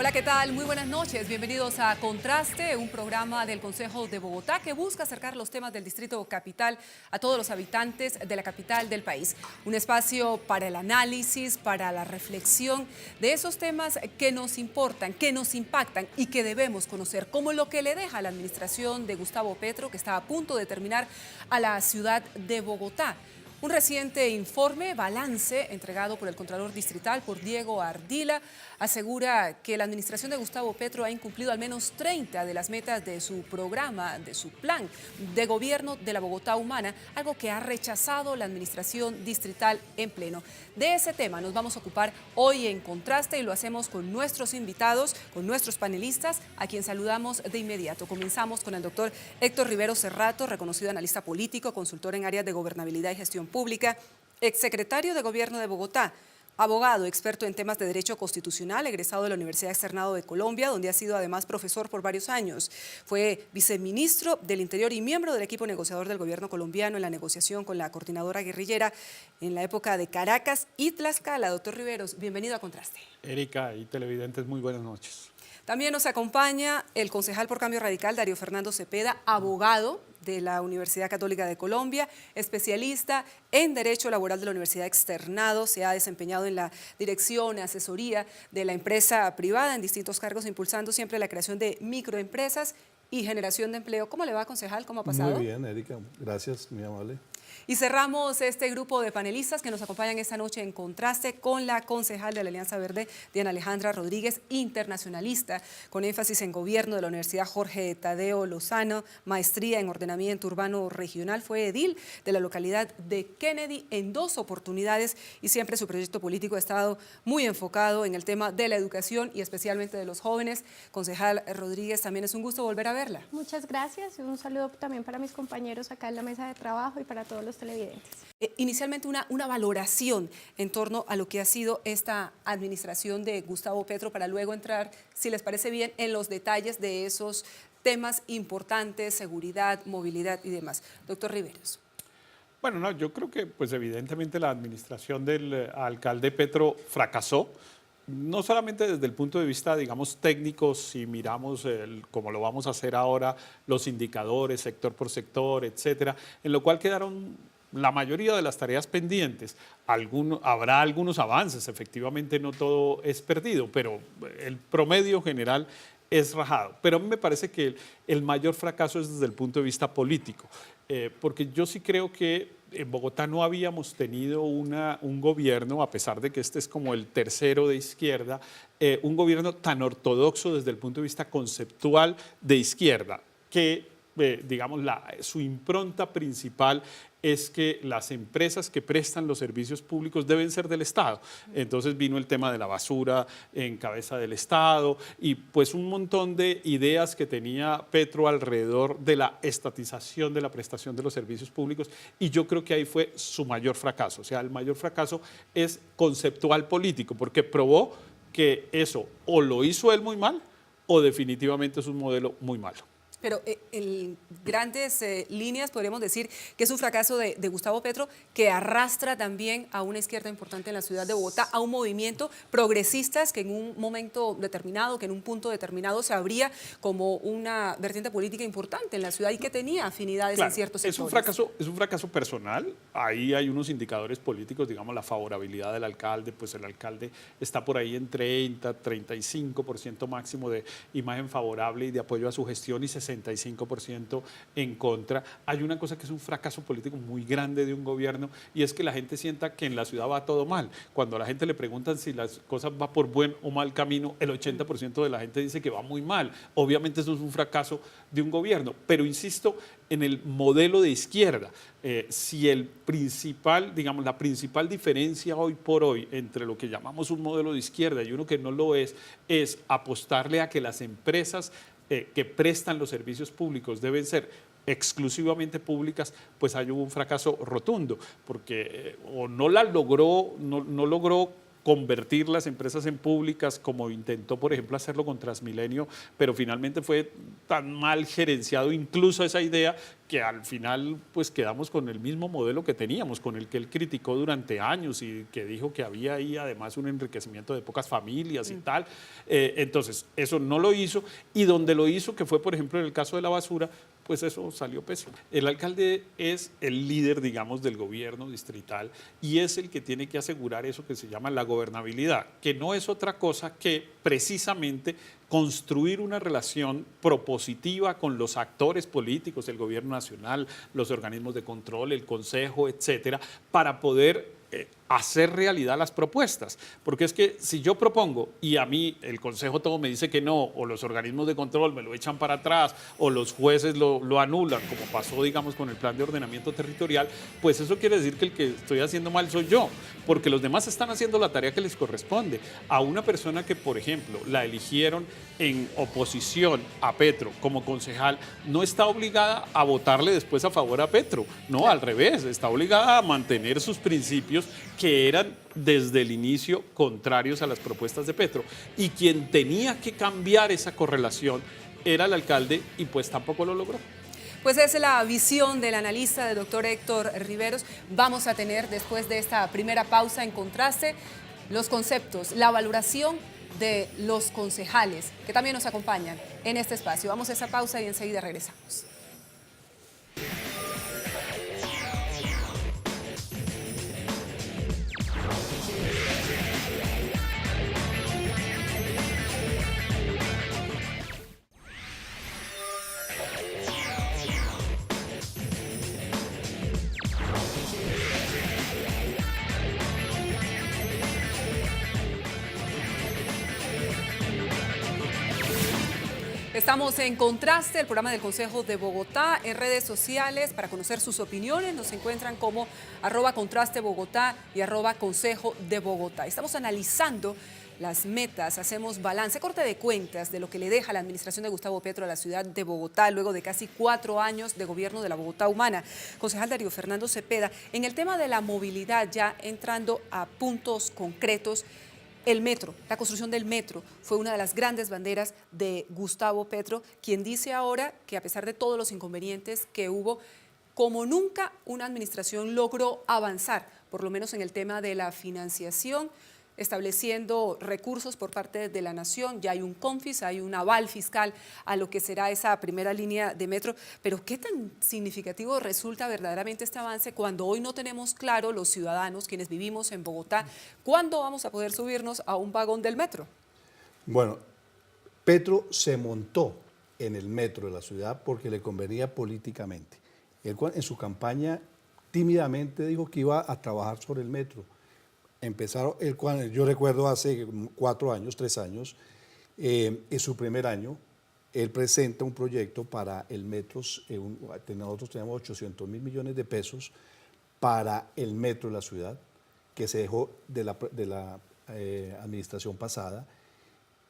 Hola, ¿qué tal? Muy buenas noches. Bienvenidos a Contraste, un programa del Consejo de Bogotá que busca acercar los temas del Distrito Capital a todos los habitantes de la capital del país. Un espacio para el análisis, para la reflexión de esos temas que nos importan, que nos impactan y que debemos conocer, como lo que le deja la administración de Gustavo Petro, que está a punto de terminar, a la ciudad de Bogotá. Un reciente informe, balance, entregado por el Contralor Distrital, por Diego Ardila, asegura que la administración de Gustavo Petro ha incumplido al menos 30 de las metas de su programa, de su plan de gobierno de la Bogotá Humana, algo que ha rechazado la administración distrital en pleno. De ese tema nos vamos a ocupar hoy en Contraste y lo hacemos con nuestros invitados, con nuestros panelistas, a quien saludamos de inmediato. Comenzamos con el doctor Héctor Rivero Cerrato, reconocido analista político, consultor en áreas de gobernabilidad y gestión pública, exsecretario de Gobierno de Bogotá, abogado, experto en temas de derecho constitucional, egresado de la Universidad Externado de Colombia, donde ha sido además profesor por varios años. Fue viceministro del Interior y miembro del equipo negociador del gobierno colombiano en la negociación con la coordinadora guerrillera en la época de Caracas y Tlaxcala. Doctor Riveros, bienvenido a Contraste. Erika y televidentes, muy buenas noches. También nos acompaña el concejal por Cambio Radical, Darío Fernando Cepeda, abogado de la Universidad Católica de Colombia, especialista en Derecho Laboral de la Universidad Externado, se ha desempeñado en la dirección y asesoría de la empresa privada en distintos cargos, impulsando siempre la creación de microempresas y generación de empleo. ¿Cómo le va, concejal? ¿Cómo ha pasado? Muy bien, Erika, gracias, muy amable. Y cerramos este grupo de panelistas que nos acompañan esta noche en Contraste con la concejal de la Alianza Verde, Diana Alejandra Rodríguez, internacionalista, con énfasis en gobierno de la Universidad Jorge Tadeo Lozano, maestría en ordenamiento urbano regional, fue edil de la localidad de Kennedy en 2 oportunidades y siempre su proyecto político ha estado muy enfocado en el tema de la educación y especialmente de los jóvenes. Concejal Rodríguez, también es un gusto volver a verla. Muchas gracias y un saludo también para mis compañeros acá en la mesa de trabajo y para todos los televidentes. Inicialmente una valoración en torno a lo que ha sido esta administración de Gustavo Petro para luego entrar, si les parece bien, en los detalles de esos temas importantes, seguridad, movilidad y demás. Doctor Riveros. Bueno, no, yo creo que pues evidentemente la administración del alcalde Petro fracasó, no solamente desde el punto de vista, digamos, técnico, si miramos, como lo vamos a hacer ahora, los indicadores, sector por sector, etcétera, en lo cual quedaron la mayoría de las tareas pendientes. Habrá algunos avances, efectivamente no todo es perdido, pero el promedio general es rajado. Pero a mí me parece que el mayor fracaso es desde el punto de vista político, porque yo sí creo que en Bogotá no habíamos tenido un gobierno, a pesar de que este es como el tercero de izquierda, un gobierno tan ortodoxo desde el punto de vista conceptual de izquierda, que digamos, su impronta principal es que las empresas que prestan los servicios públicos deben ser del Estado. Entonces vino el tema de la basura en cabeza del Estado y pues un montón de ideas que tenía Petro alrededor de la estatización de la prestación de los servicios públicos y yo creo que ahí fue su mayor fracaso. O sea, el mayor fracaso es conceptual político porque probó que eso o lo hizo él muy mal o definitivamente es un modelo muy malo. Pero en grandes líneas podríamos decir que es un fracaso de Gustavo Petro que arrastra también a una izquierda importante en la ciudad de Bogotá, a un movimiento progresistas que en un momento determinado, que en un punto determinado se abría como una vertiente política importante en la ciudad y que tenía afinidades en ciertos sectores. Es un fracaso personal, ahí hay unos indicadores políticos, digamos la favorabilidad del alcalde, pues el alcalde está por ahí en 30-35% máximo de imagen favorable y de apoyo a su gestión y 65% en contra. Hay una cosa que es un fracaso político muy grande de un gobierno y es que la gente sienta que en la ciudad va todo mal. Cuando a la gente le preguntan si las cosas van por buen o mal camino, el 80% de la gente dice que va muy mal. Obviamente eso es un fracaso de un gobierno, pero insisto en el modelo de izquierda. Si el principal, digamos, la principal diferencia hoy por hoy entre lo que llamamos un modelo de izquierda y uno que no lo es apostarle a que las empresas que prestan los servicios públicos deben ser exclusivamente públicas, pues hay un fracaso rotundo, porque o no la logró, no logró convertir las empresas en públicas, como intentó, por ejemplo, hacerlo con Transmilenio, pero finalmente fue tan mal gerenciado incluso esa idea que al final pues quedamos con el mismo modelo que teníamos, con el que él criticó durante años y que dijo que había ahí además un enriquecimiento de pocas familias y tal. Entonces, eso no lo hizo, y donde lo hizo, que fue por ejemplo en el caso de la basura, pues eso salió pésimo. El alcalde es el líder, digamos, del gobierno distrital y es el que tiene que asegurar eso que se llama la gobernabilidad, que no es otra cosa que precisamente construir una relación propositiva con los actores políticos, el gobierno nacional, los organismos de control, el consejo, etcétera, para poder hacer realidad las propuestas. Porque es que si yo propongo y a mí el consejo todo me dice que no, o los organismos de control me lo echan para atrás, o los jueces lo anulan, como pasó, digamos, con el plan de ordenamiento territorial, pues eso quiere decir que el que estoy haciendo mal soy yo, porque los demás están haciendo la tarea que les corresponde. A una persona que, por ejemplo, la eligieron en oposición a Petro como concejal, no está obligada a votarle después a favor a Petro, no, al revés, está obligada a mantener sus principios que eran desde el inicio contrarios a las propuestas de Petro. Y quien tenía que cambiar esa correlación era el alcalde y pues tampoco lo logró. Pues esa es la visión del analista, del doctor Héctor Riveros. Vamos a tener después de esta primera pausa en contraste los conceptos, la valoración de los concejales que también nos acompañan en este espacio. Vamos a esa pausa y enseguida regresamos. Estamos en Contraste, el programa del Consejo de Bogotá, en redes sociales. Para conocer sus opiniones nos encuentran como @contrastebogotá y @consejo de Bogotá. Estamos analizando las metas, hacemos balance, corte de cuentas de lo que le deja la administración de Gustavo Petro a la ciudad de Bogotá luego de casi 4 años de gobierno de la Bogotá humana. Concejal Darío Fernando Cepeda, en el tema de la movilidad, ya entrando a puntos concretos, el metro, la construcción del metro fue una de las grandes banderas de Gustavo Petro, quien dice ahora que a pesar de todos los inconvenientes que hubo, como nunca una administración logró avanzar, por lo menos en el tema de la financiación, estableciendo recursos por parte de la nación. Ya hay un CONFIS, hay un aval fiscal a lo que será esa primera línea de metro, pero ¿qué tan significativo resulta verdaderamente este avance cuando hoy no tenemos claro los ciudadanos, quienes vivimos en Bogotá, cuándo vamos a poder subirnos a un vagón del metro? Bueno, Petro se montó en el metro de la ciudad porque le convenía políticamente. Él en su campaña tímidamente dijo que iba a trabajar sobre el metro. Empezaron, yo recuerdo hace 3 años, en su primer año, él presenta un proyecto para el metro, nosotros tenemos 800.000 millones de pesos para el metro de la ciudad, que se dejó de la administración pasada,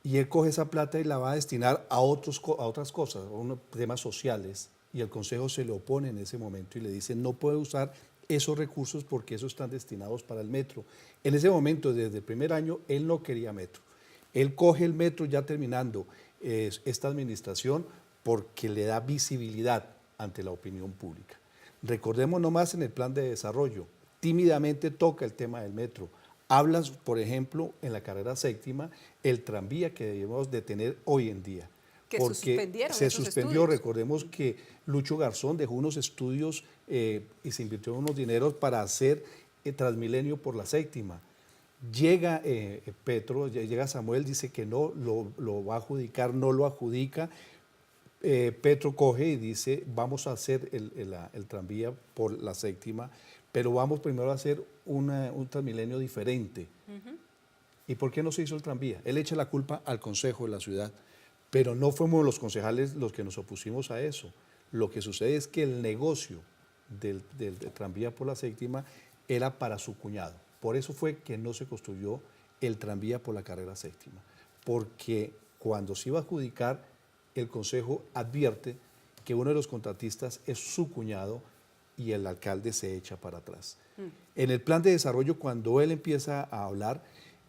y él coge esa plata y la va a destinar a otras cosas, a temas sociales, y el Consejo se le opone en ese momento y le dice no puede usar esos recursos porque esos están destinados para el metro. En ese momento, desde el primer año, él no quería metro. Él coge el metro ya terminando esta administración porque le da visibilidad ante la opinión pública. Recordemos nomás en el plan de desarrollo, tímidamente toca el tema del metro. Hablas, por ejemplo, en la carrera séptima, el tranvía que debemos de tener hoy en día. Que porque se suspendió, recordemos que Lucho Garzón dejó unos estudios y se invirtió unos dineros para hacer Transmilenio por la séptima. Llega Petro, llega Samuel, dice que no lo va a adjudicar, no lo adjudica. Petro coge y dice vamos a hacer el tranvía por la séptima, pero vamos primero a hacer un Transmilenio diferente. ¿Y por qué no se hizo el tranvía? Él echa la culpa al Consejo de la ciudad. Pero no fuimos los concejales los que nos opusimos a eso. Lo que sucede es que el negocio del tranvía por la séptima era para su cuñado. Por eso fue que no se construyó el tranvía por la carrera séptima. Porque cuando se iba a adjudicar, el Consejo advierte que uno de los contratistas es su cuñado y el alcalde se echa para atrás. En el plan de desarrollo, cuando él empieza a hablar,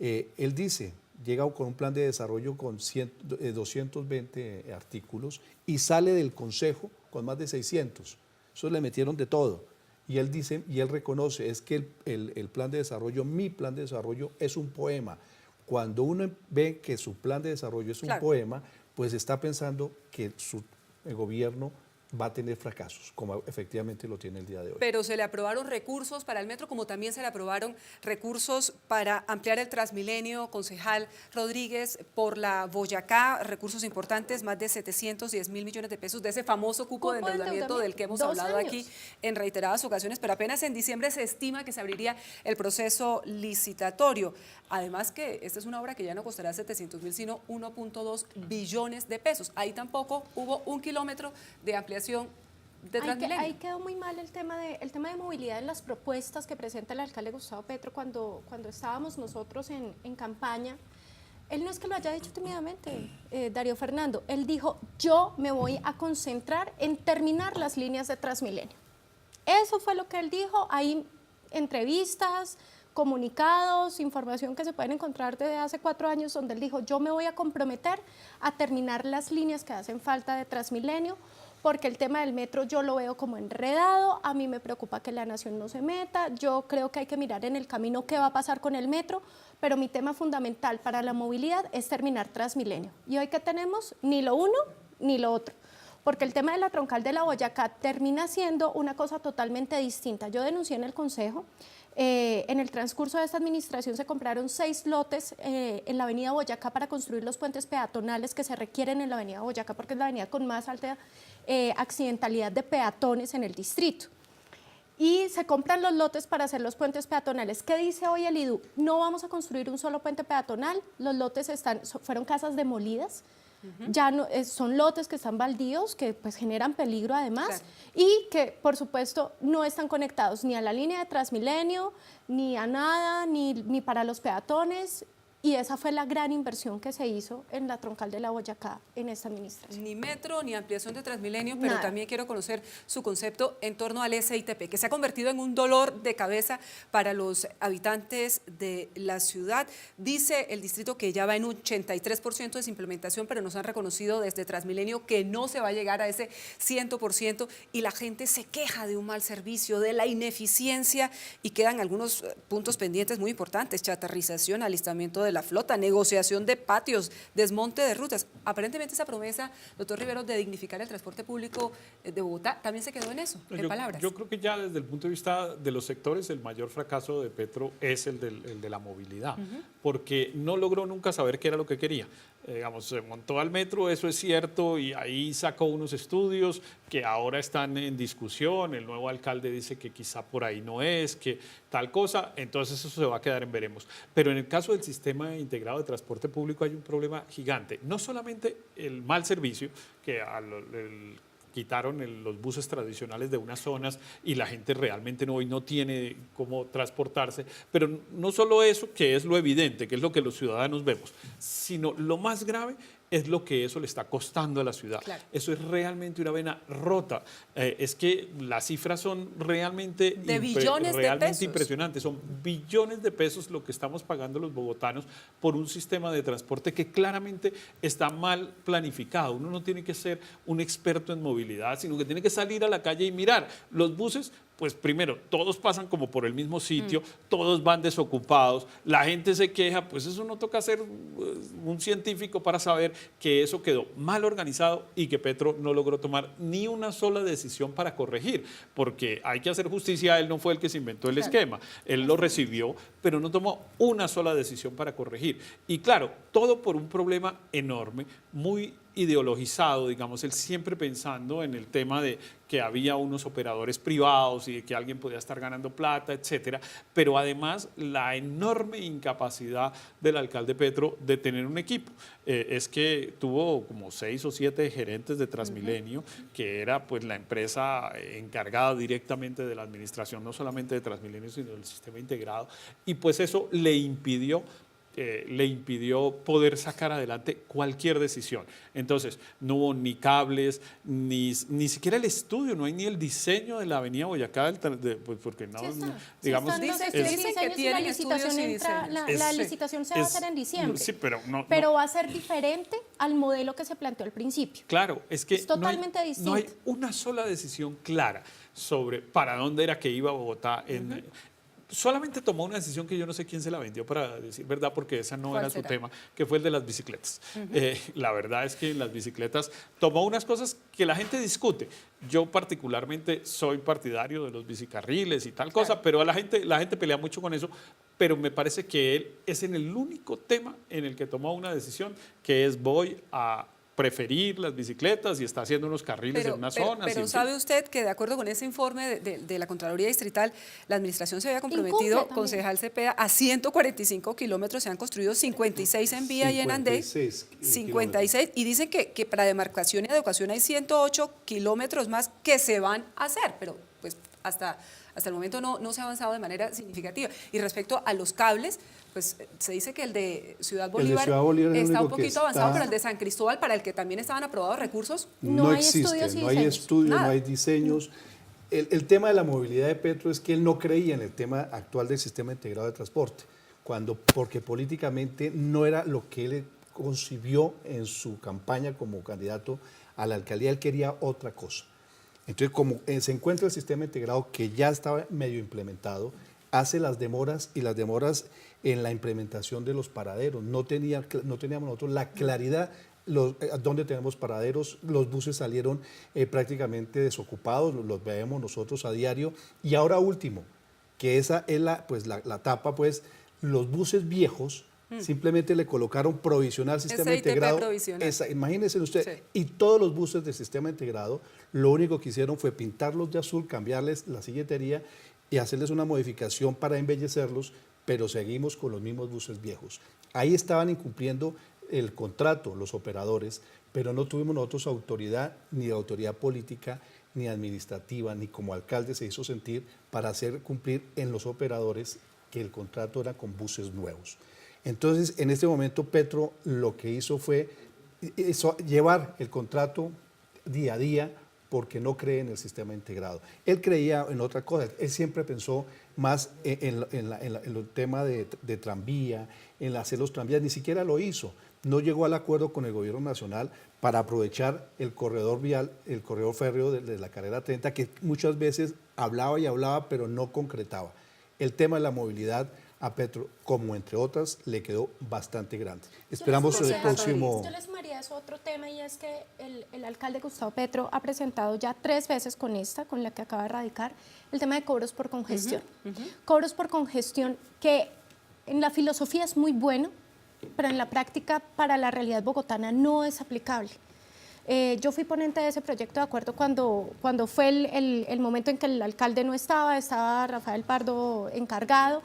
Él dice, llega con un plan de desarrollo con 220 artículos y sale del Consejo con más de 600. Eso le metieron de todo. Y él dice, y él reconoce, es que el plan de desarrollo, mi plan de desarrollo es un poema. Cuando uno ve que su plan de desarrollo es un poema, pues está pensando que su gobierno va a tener fracasos, como efectivamente lo tiene el día de hoy. Pero se le aprobaron recursos para el metro, como también se le aprobaron recursos para ampliar el Transmilenio, concejal Rodríguez, por la Boyacá, recursos importantes, más de 710 mil millones de pesos de ese famoso cupo de endeudamiento del que hemos hablado aquí en reiteradas ocasiones, pero apenas en diciembre se estima que se abriría el proceso licitatorio. Además que esta es una obra que ya no costará 700 mil, sino 1.2 billones de pesos. Ahí tampoco hubo un kilómetro de ampliación de Transmilenio. Ahí quedó muy mal el tema de movilidad en las propuestas que presenta el alcalde Gustavo Petro cuando estábamos nosotros en campaña. Él no es que lo haya dicho tímidamente, Darío Fernando, él dijo, yo me voy a concentrar en terminar las líneas de Transmilenio. Eso fue lo que él dijo, hay entrevistas, comunicados, información que se pueden encontrar desde hace 4 años donde él dijo, yo me voy a comprometer a terminar las líneas que hacen falta de Transmilenio, porque el tema del metro yo lo veo como enredado, a mí me preocupa que la nación no se meta, yo creo que hay que mirar en el camino qué va a pasar con el metro, pero mi tema fundamental para la movilidad es terminar Transmilenio. Y hoy que tenemos ni lo uno ni lo otro, porque el tema de la troncal de la Boyacá termina siendo una cosa totalmente distinta. Yo denuncié en el Consejo, en el transcurso de esta administración se compraron 6 lotes en la avenida Boyacá para construir los puentes peatonales que se requieren en la avenida Boyacá, porque es la avenida con más alta accidentalidad de peatones en el distrito. Y se compran los lotes para hacer los puentes peatonales. ¿Qué dice hoy el IDU? No vamos a construir un solo puente peatonal, los lotes fueron casas demolidas, ya no, son lotes que están baldíos, que pues generan peligro además, y que por supuesto no están conectados ni a la línea de Transmilenio, ni a nada, ni para los peatones. Y esa fue la gran inversión que se hizo en la troncal de la Boyacá en esta administración. Ni metro, ni ampliación de Transmilenio, pero también quiero conocer su concepto en torno al SITP, que se ha convertido en un dolor de cabeza para los habitantes de la ciudad. Dice el distrito que ya va en un 83% de su implementación, pero nos han reconocido desde Transmilenio que no se va a llegar a ese 100%, y la gente se queja de un mal servicio, de la ineficiencia, y quedan algunos puntos pendientes muy importantes: chatarrización, alistamiento de la flota, negociación de patios, desmonte de rutas. Aparentemente esa promesa, doctor Rivero, de dignificar el transporte público de Bogotá, también se quedó en eso, en palabras. Yo creo que ya desde el punto de vista de los sectores, el mayor fracaso de Petro es el de la movilidad, porque no logró nunca saber qué era lo que quería. Digamos, se montó al metro, eso es cierto, y ahí sacó unos estudios que ahora están en discusión. El nuevo alcalde dice que quizá por ahí no es, que tal cosa, entonces eso se va a quedar en veremos. Pero en el caso del sistema integrado de transporte público hay un problema gigante. No solamente el mal servicio, que quitaron los buses tradicionales de unas zonas y la gente realmente hoy no tiene cómo transportarse, pero no solo eso, que es lo evidente, que es lo que los ciudadanos vemos, sino lo más grave es lo que eso le está costando a la ciudad. Claro. Eso es realmente una vena rota. Es que las cifras son realmente, de billones de pesos. Impresionantes. Son billones de pesos lo que estamos pagando los bogotanos por un sistema de transporte que claramente está mal planificado. Uno no tiene que ser un experto en movilidad, sino que tiene que salir a la calle y mirar. Los buses, pues primero, todos pasan como por el mismo sitio, todos van desocupados, la gente se queja, pues eso no toca ser un científico para saber que eso quedó mal organizado y que Petro no logró tomar ni una sola decisión para corregir, porque hay que hacer justicia, él no fue el que se inventó el esquema, él lo recibió, pero no tomó una sola decisión para corregir. Y claro, todo por un problema enorme, muy ideologizado, digamos, él siempre pensando en el tema de que había unos operadores privados y de que alguien podía estar ganando plata, etcétera, pero además la enorme incapacidad del alcalde Petro de tener un equipo. Es que tuvo como 6 o 7 gerentes de Transmilenio, que era pues la empresa encargada directamente de la administración, no solamente de Transmilenio, sino del sistema integrado, y pues eso le impidió le impidió poder sacar adelante cualquier decisión. Entonces, no hubo ni cables, ni siquiera el estudio, no hay ni el diseño de la avenida Boyacá, pues porque no, Sí está. digamos, Sí están los dicen que diseños y la tienen licitación estudios y entra, diseños. la licitación se va a hacer en diciembre. Sí, pero no. Pero va a ser diferente al modelo que se planteó al principio. Claro, es que Es totalmente no hay distinto. una sola decisión clara sobre para dónde era que iba Bogotá. Solamente tomó una decisión que yo no sé quién se la vendió, para decir verdad, porque esa no ¿Cuál era su será? tema, que fue el de las bicicletas. La verdad es que en las bicicletas tomó unas cosas que la gente discute. Yo particularmente soy partidario de los bicicarriles y tal cosa, pero la gente pelea mucho con eso, pero me parece que él es en el único tema en el que tomó una decisión, que es voy a preferir las bicicletas y está haciendo unos carriles en unas zonas. Pero y en ¿sabe fin. usted que de acuerdo con ese informe de la Contraloría Distrital, la administración se había comprometido, Incumple también. concejal Cepeda, a 145 kilómetros, se han construido 56 en vía y en andén, 56 56, y dicen que para demarcación y adecuación hay 108 kilómetros más que se van a hacer, pero pues hasta el momento no se ha avanzado de manera significativa. Y respecto a los cables, pues se dice que el de Ciudad Bolívar, Ciudad Bolívar es el está un único que poquito avanzado, está- pero el de San Cristóbal, para el que también estaban aprobados recursos, No hay existe, estudios y no hay diseños. estudios, Nada. no hay diseños. El tema de la movilidad de Petro es que él no creía en el tema actual del sistema integrado de transporte, porque políticamente no era lo que él concibió en su campaña como candidato a la alcaldía, él quería otra cosa. Entonces, como se encuentra el sistema integrado que ya estaba medio implementado, hace las demoras en la implementación de los paraderos. No teníamos nosotros la claridad dónde tenemos paraderos. Los buses salieron prácticamente desocupados, los vemos nosotros a diario. Y ahora último, que esa es la etapa, pues los buses viejos simplemente le colocaron provisional sistema SITP integrado. provisional. Imagínense usted, Sí. y todos los buses del sistema integrado, lo único que hicieron fue pintarlos de azul, cambiarles la silletería y hacerles una modificación para embellecerlos, pero seguimos con los mismos buses viejos. Ahí estaban incumpliendo el contrato los operadores, pero no tuvimos nosotros autoridad, ni autoridad política, ni administrativa, ni como alcalde se hizo sentir para hacer cumplir en los operadores que el contrato era con buses nuevos. Entonces, en este momento, Petro lo que hizo fue llevar el contrato día a día porque no cree en el sistema integrado. Él creía en otra cosa, él siempre pensó más en el tema de tranvía, en hacer los tranvías, ni siquiera lo hizo. No llegó al acuerdo con el gobierno nacional para aprovechar el corredor vial, el corredor férreo de la carrera 30, que muchas veces hablaba y hablaba, pero no concretaba. El tema de la movilidad a Petro, como entre otras, le quedó bastante grande. Esperamos el próximo... Yo les sumaría eso otro tema, y es que el alcalde Gustavo Petro ha presentado ya 3 veces con la que acaba de radicar, el tema de cobros por congestión. Cobros por congestión que en la filosofía es muy bueno, pero en la práctica para la realidad bogotana no es aplicable. Yo fui ponente de ese proyecto de acuerdo cuando fue el momento en que el alcalde no estaba Rafael Pardo encargado.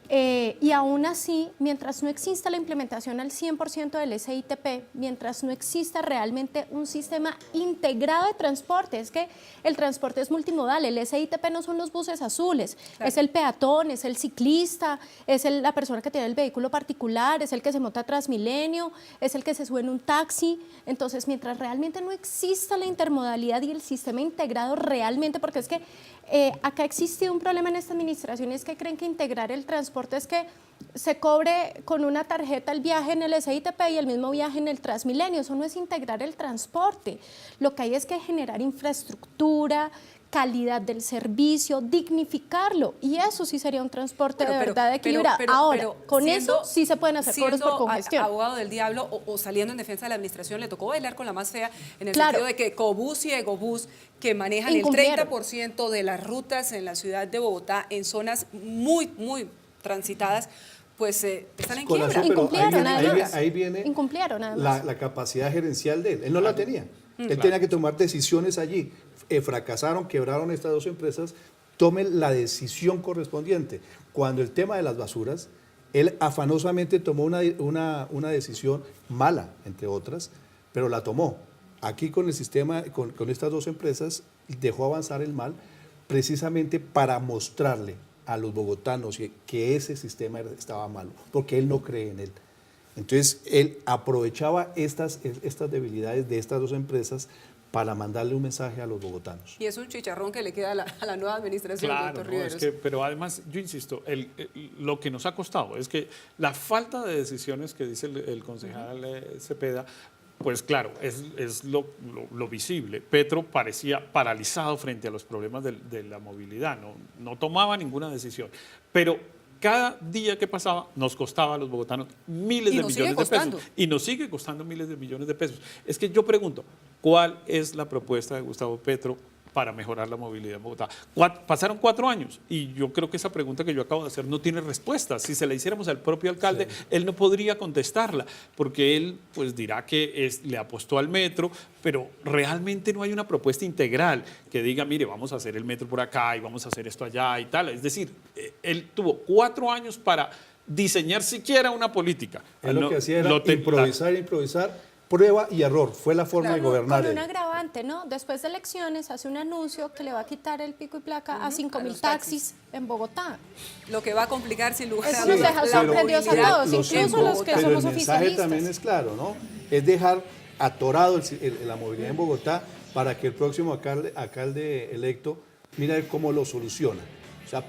Y aún así, mientras no exista la implementación al 100% del SITP, mientras no exista realmente un sistema integrado de transporte, es que el transporte es multimodal, el SITP no son los buses azules, claro, es el peatón, es el ciclista, es la persona que tiene el vehículo particular, es el que se monta a Transmilenio, es el que se sube en un taxi. Entonces, mientras realmente no exista la intermodalidad y el sistema integrado realmente, porque es que acá ha existido un problema en esta administración, es que creen que integrar el transporte es que se cobre con una tarjeta el viaje en el SITP y el mismo viaje en el Transmilenio. Eso no es integrar el transporte. Lo que hay es que generar infraestructura, calidad del servicio, dignificarlo, y eso sí sería un transporte de verdad equilibrado. Ahora, con eso sí se pueden hacer cobros por congestión. Abogado del diablo o saliendo en defensa de la administración, le tocó bailar con la más fea en el Claro. sentido de que Cobús y Egobús, que manejan Incumplieron. el 30% de las rutas en la ciudad de Bogotá en zonas muy transitadas, pues están en quiebra. Pero Incumplieron, ahí viene Incumplieron, además. la capacidad gerencial de él. Él no la tenía. Él tenía que tomar decisiones allí. Fracasaron, quebraron estas 2 empresas. Tome la decisión correspondiente. Cuando el tema de las basuras, él afanosamente tomó una decisión mala, entre otras, pero la tomó. Aquí con el sistema, con estas 2 empresas, dejó avanzar el mal precisamente para mostrarle a los bogotanos que ese sistema estaba malo, porque él no cree en él. Entonces, él aprovechaba estas debilidades de estas dos empresas para mandarle un mensaje a los bogotanos. Y es un chicharrón que le queda a la nueva administración, Claro, doctor no, Riveros. es que, pero además, yo insisto, lo que nos ha costado es que la falta de decisiones que dice el concejal Cepeda, pues claro, es lo visible. Petro parecía paralizado frente a los problemas de la movilidad, no tomaba ninguna decisión. Pero cada día que pasaba nos costaba a los bogotanos miles de millones de pesos. Y nos sigue costando miles de millones de pesos. Es que yo pregunto, ¿cuál es la propuesta de Gustavo Petro para mejorar la movilidad en Bogotá? Pasaron 4 años y yo creo que esa pregunta que yo acabo de hacer no tiene respuesta. Si se la hiciéramos al propio alcalde, sí, él no podría contestarla, porque él pues dirá que le apostó al metro, pero realmente no hay una propuesta integral que diga, mire, vamos a hacer el metro por acá y vamos a hacer esto allá y tal. Es decir, él tuvo 4 años para diseñar siquiera una política. Él lo que hacía era improvisar, prueba y error, fue la forma de gobernar. Con un agravante, ¿no? Después de elecciones hace un anuncio que le va a quitar el pico y placa a 5.000 taxis en Bogotá. Lo que va a complicar sin lugar a dudas la sorprendidos a todos, incluso los que somos oficialistas. El mensaje también es claro, ¿no? Es dejar atorado la movilidad en Bogotá para que el próximo alcalde electo mire cómo lo soluciona. O sea,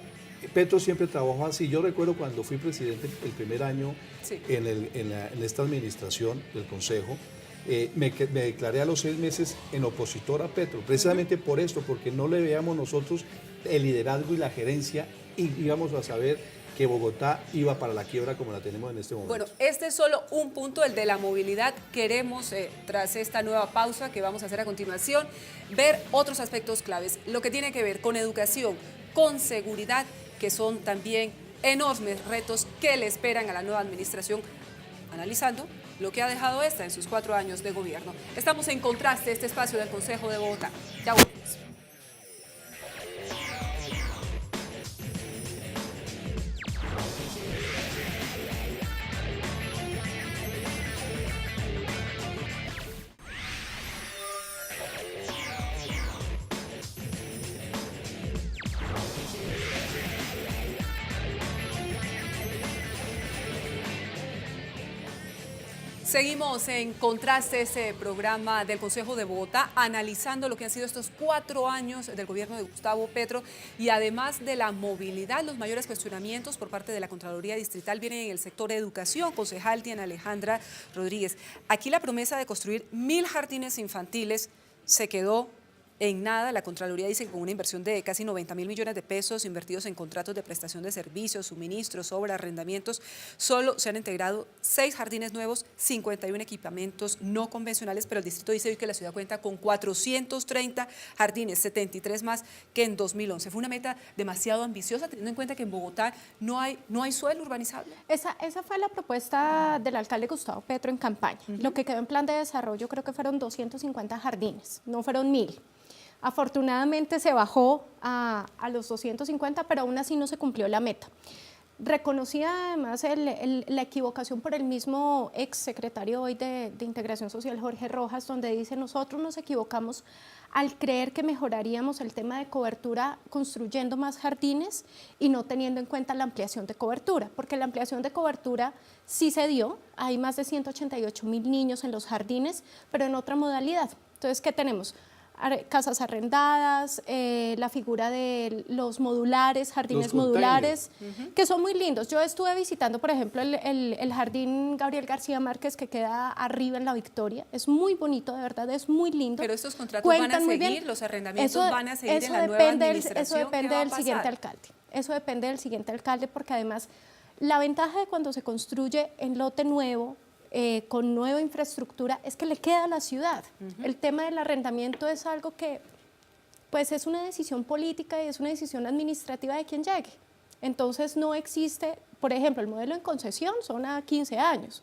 Petro siempre trabajó así. Yo recuerdo cuando fui presidente el primer año, sí, en esta administración del Consejo, me declaré a los 6 meses en opositor a Petro, precisamente por esto, porque no le veíamos nosotros el liderazgo y la gerencia y íbamos a saber que Bogotá iba para la quiebra como la tenemos en este momento. Bueno, este es solo un punto, el de la movilidad. Queremos, tras esta nueva pausa que vamos a hacer a continuación, ver otros aspectos claves, lo que tiene que ver con educación, con seguridad, que son también enormes retos que le esperan a la nueva administración, analizando lo que ha dejado esta en sus 4 años de gobierno. Estamos en Contraste, este espacio del Consejo de Bogotá. Ya volvemos. Seguimos en Contraste, este programa del Consejo de Bogotá, analizando lo que han sido estos 4 años del gobierno de Gustavo Petro y además de la movilidad. Los mayores cuestionamientos por parte de la Contraloría Distrital vienen en el sector de educación. Concejal Diana Alejandra Rodríguez, aquí la promesa de construir 1000 jardines infantiles se quedó en nada. La Contraloría dice que con una inversión de casi 90.000 millones de pesos invertidos en contratos de prestación de servicios, suministros, obras, arrendamientos, solo se han integrado 6 jardines nuevos, 51 equipamientos no convencionales, pero el distrito dice hoy que la ciudad cuenta con 430 jardines, 73 más que en 2011. Fue una meta demasiado ambiciosa, teniendo en cuenta que en Bogotá no hay suelo urbanizable. Esa fue la propuesta del alcalde Gustavo Petro en campaña. Lo que quedó en plan de desarrollo creo que fueron 250 jardines, no fueron 1000. Afortunadamente se bajó a los 250, pero aún así no se cumplió la meta. Reconocía además la equivocación por el mismo ex secretario hoy de Integración Social, Jorge Rojas, donde dice: nosotros nos equivocamos al creer que mejoraríamos el tema de cobertura construyendo más jardines y no teniendo en cuenta la ampliación de cobertura, porque la ampliación de cobertura sí se dio, hay más de 188.000 niños en los jardines, pero en otra modalidad. Entonces, ¿qué tenemos? Casas arrendadas, la figura de los modulares, jardines modulares, que son muy lindos. Yo estuve visitando, por ejemplo, el jardín Gabriel García Márquez, que queda arriba en La Victoria. Es muy bonito, de verdad, es muy lindo. Pero estos contratos van a seguir, los arrendamientos van a seguir en la nueva administración. Eso depende del siguiente alcalde. Eso depende del siguiente alcalde, porque además la ventaja de cuando se construye en lote nuevo, con nueva infraestructura, es que le queda a la ciudad. El tema del arrendamiento es algo que pues es una decisión política y es una decisión administrativa de quien llegue. Entonces no existe, por ejemplo, el modelo en concesión son a 15 años.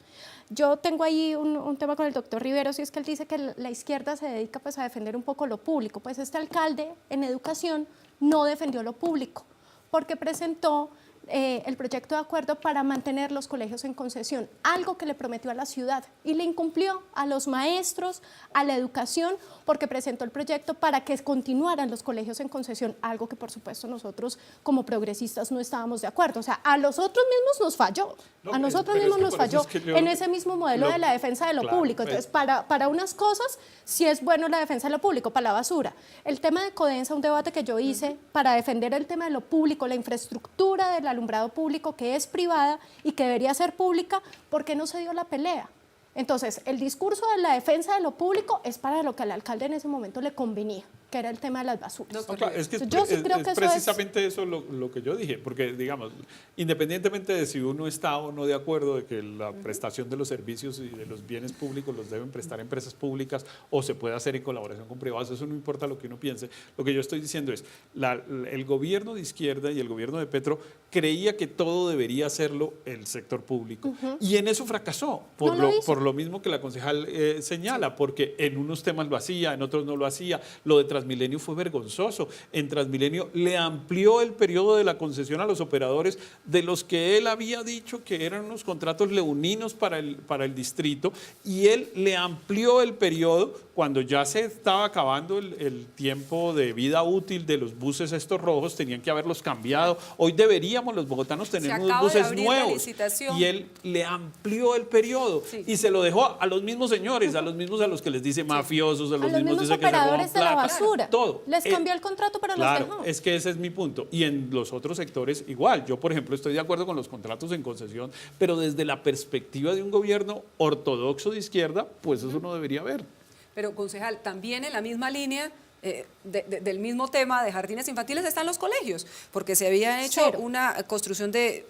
Yo tengo ahí un tema con el doctor Riveros, y es que él dice que la izquierda se dedica pues a defender un poco lo público. Pues este alcalde en educación no defendió lo público, porque presentó el proyecto de acuerdo para mantener los colegios en concesión, algo que le prometió a la ciudad y le incumplió a los maestros, a la educación, porque presentó el proyecto para que continuaran los colegios en concesión, algo que por supuesto nosotros como progresistas no estábamos de acuerdo. O sea, a nosotros mismos nos falló, No, a nosotros pero mismos nos falló en ese mismo modelo de la defensa de lo claro, público. Entonces, para unas cosas sí es bueno la defensa de lo público, para la basura. El tema de Codensa, un debate que yo hice para defender el tema de lo público, la infraestructura del alumbrado público que es privada y que debería ser pública, ¿por qué no se dio la pelea? Entonces, el discurso de la defensa de lo público es para lo que al alcalde en ese momento le convenía, que era el tema de las basuras. No, claro, es que yo sí creo que eso precisamente eso lo que yo dije, porque digamos, independientemente de si uno está o no de acuerdo de que la prestación de los servicios y de los bienes públicos los deben prestar empresas públicas o se puede hacer en colaboración con privados, eso no importa lo que uno piense. Lo que yo estoy diciendo es, el gobierno de izquierda y el gobierno de Petro creía que todo debería hacerlo el sector público y en eso fracasó, por lo mismo que la concejal señala, porque en unos temas lo hacía, en otros no lo hacía. Lo de Transmilenio fue vergonzoso. En Transmilenio le amplió el periodo de la concesión a los operadores de los que él había dicho que eran unos contratos leoninos para el distrito, y él le amplió el periodo cuando ya se estaba acabando el tiempo de vida útil de los buses estos rojos, tenían que haberlos cambiado. Hoy deberíamos los bogotanos tener unos buses nuevos y él le amplió el periodo y se lo dejó a los mismos señores, a los que les dice mafiosos, a los mismos dice que se roban operadores de la basura. Todo. Les cambió el contrato, pero los dejó. Es que ese es mi punto. Y en los otros sectores igual. Yo, por ejemplo, estoy de acuerdo con los contratos en concesión, pero desde la perspectiva de un gobierno ortodoxo de izquierda, pues eso no debería haber. Pero, concejal, también en la misma línea del mismo tema de jardines infantiles están los colegios, porque se había hecho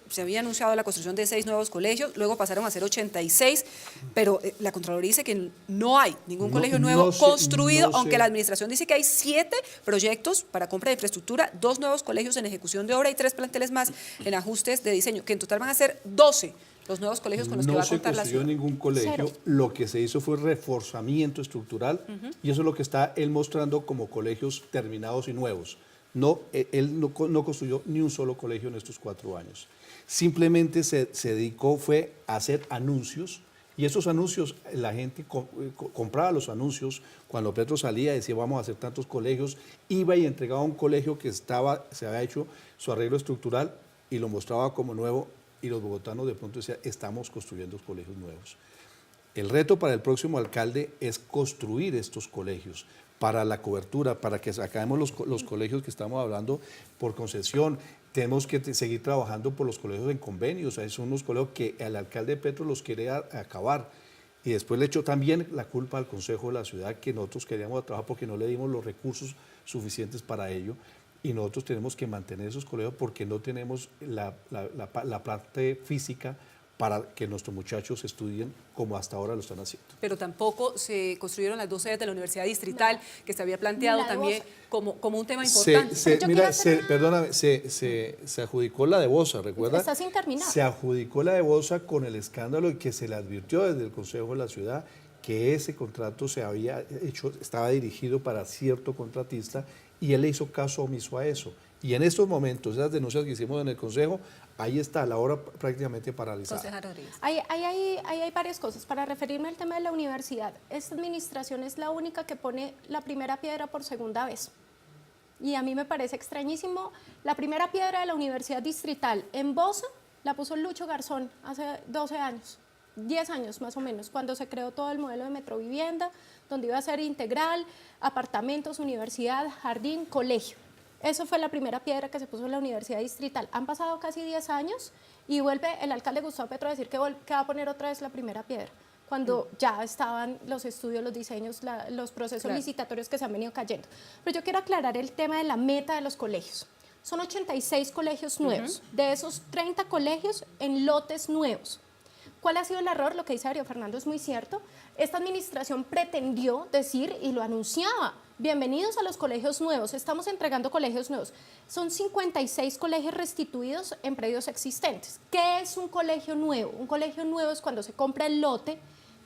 se había anunciado la construcción de 6 nuevos colegios, luego pasaron a ser 86, pero la Contraloría dice que no hay ningún colegio nuevo construido, aunque la administración dice que hay 7 proyectos para compra de infraestructura, 2 nuevos colegios en ejecución de obra y 3 planteles más en ajustes de diseño, que en total van a ser 12 los nuevos colegios con los que va a contar la ciudad. No se construyó ningún colegio, lo que se hizo fue reforzamiento estructural y eso es lo que está él mostrando como colegios terminados y nuevos. No, él no construyó ni un solo colegio en estos 4 años. Simplemente se dedicó fue a hacer anuncios y esos anuncios, la gente compraba los anuncios. Cuando Petro salía y decía vamos a hacer tantos colegios, iba y entregaba un colegio que se había hecho su arreglo estructural y lo mostraba como nuevo. Y los bogotanos de pronto decían, estamos construyendo colegios nuevos. El reto para el próximo alcalde es construir estos colegios para la cobertura, para que acabemos los colegios que estamos hablando por concesión. Tenemos que seguir trabajando por los colegios en convenios. O sea, son unos colegios que el alcalde Petro los quiere acabar. Y después le echó también la culpa al Consejo de la Ciudad, que nosotros queríamos trabajar porque no le dimos los recursos suficientes para ello. Y nosotros tenemos que mantener esos colegios porque no tenemos la parte física para que nuestros muchachos estudien como hasta ahora lo están haciendo. Pero tampoco se construyeron las 2 sedes de la Universidad Distrital, que se había planteado también como un tema importante. Se adjudicó la de Bosa, ¿recuerda? Está sin terminar. Se adjudicó la de Bosa con el escándalo y que se le advirtió desde el Consejo de la Ciudad que ese contrato se había hecho, estaba dirigido para cierto contratista y él le hizo caso omiso a eso. Y en estos momentos, esas denuncias que hicimos en el Consejo, ahí está la obra prácticamente paralizada. Hay varias cosas. Para referirme al tema de la universidad, esta administración es la única que pone la primera piedra por segunda vez. Y a mí me parece extrañísimo. La primera piedra de la Universidad Distrital en Bosa la puso Lucho Garzón hace 12 años. 10 años más o menos, cuando se creó todo el modelo de Metrovivienda, donde iba a ser integral, apartamentos, universidad, jardín, colegio. Eso fue la primera piedra que se puso en la Universidad Distrital. Han pasado casi 10 años y vuelve el alcalde Gustavo Petro a decir que va a poner otra vez la primera piedra, cuando ya estaban los estudios, los diseños, los procesos licitatorios que se han venido cayendo. Pero yo quiero aclarar el tema de la meta de los colegios. Son 86 colegios nuevos, de esos 30 colegios en lotes nuevos. ¿Cuál ha sido el error? Lo que dice Darío Fernando es muy cierto. Esta administración pretendió decir, y lo anunciaba, bienvenidos a los colegios nuevos, estamos entregando colegios nuevos. Son 56 colegios restituidos en predios existentes. ¿Qué es un colegio nuevo? Un colegio nuevo es cuando se compra el lote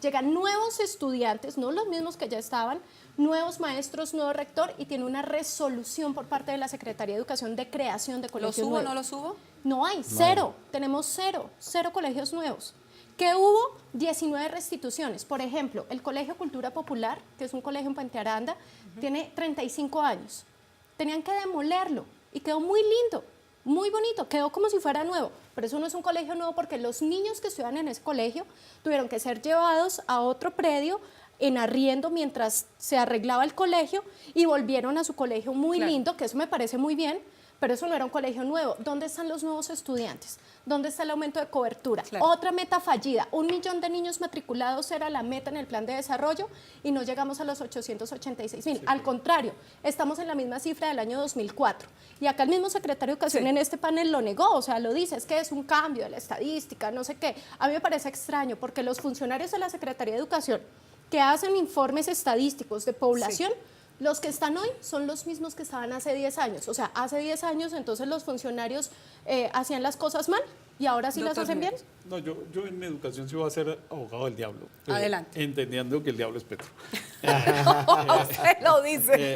Llegan nuevos estudiantes, no los mismos que ya estaban, nuevos maestros, nuevo rector, y tiene una resolución por parte de la Secretaría de Educación de creación de colegios ¿Lo subo o nuevos. no lo subo? No hay, cero. Tenemos cero colegios nuevos. ¿Qué hubo? 19 restituciones. Por ejemplo, el Colegio Cultura Popular, que es un colegio en Puente Aranda, tiene 35 años. Tenían que demolerlo y quedó muy lindo, muy bonito, quedó como si fuera nuevo. Pero eso no es un colegio nuevo porque los niños que estudian en ese colegio tuvieron que ser llevados a otro predio en arriendo mientras se arreglaba el colegio y volvieron a su colegio muy lindo, que eso me parece muy bien. Pero eso no era un colegio nuevo. ¿Dónde están los nuevos estudiantes? ¿Dónde está el aumento de cobertura? Otra meta fallida. 1 millón de niños matriculados era la meta en el plan de desarrollo y no llegamos a los 886.000. Al contrario, estamos en la misma cifra del año 2004. Y acá el mismo secretario de Educación en este panel lo negó, o sea, lo dice, es que es un cambio de la estadística, no sé qué. A mí me parece extraño porque los funcionarios de la Secretaría de Educación que hacen informes estadísticos de población, los que están hoy son los mismos que estaban hace 10 años. O sea, hace 10 años entonces los funcionarios hacían las cosas mal y ahora sí las hacen bien. No, yo en educación sí voy a ser abogado del diablo. Adelante. Entendiendo que el diablo es Petro. Usted lo dice.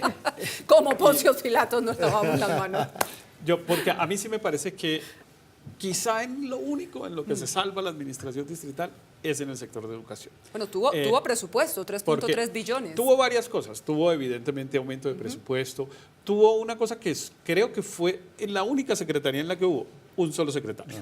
Como Poncio Pilatos nos lavamos las manos. Porque a mí sí me parece que quizá en lo único en lo que se salva la administración distrital es en el sector de educación. Bueno, tuvo presupuesto, 3.3 billones. Tuvo varias cosas. Tuvo evidentemente aumento de presupuesto. Tuvo una cosa que creo que fue la única secretaría en la que hubo un solo secretario.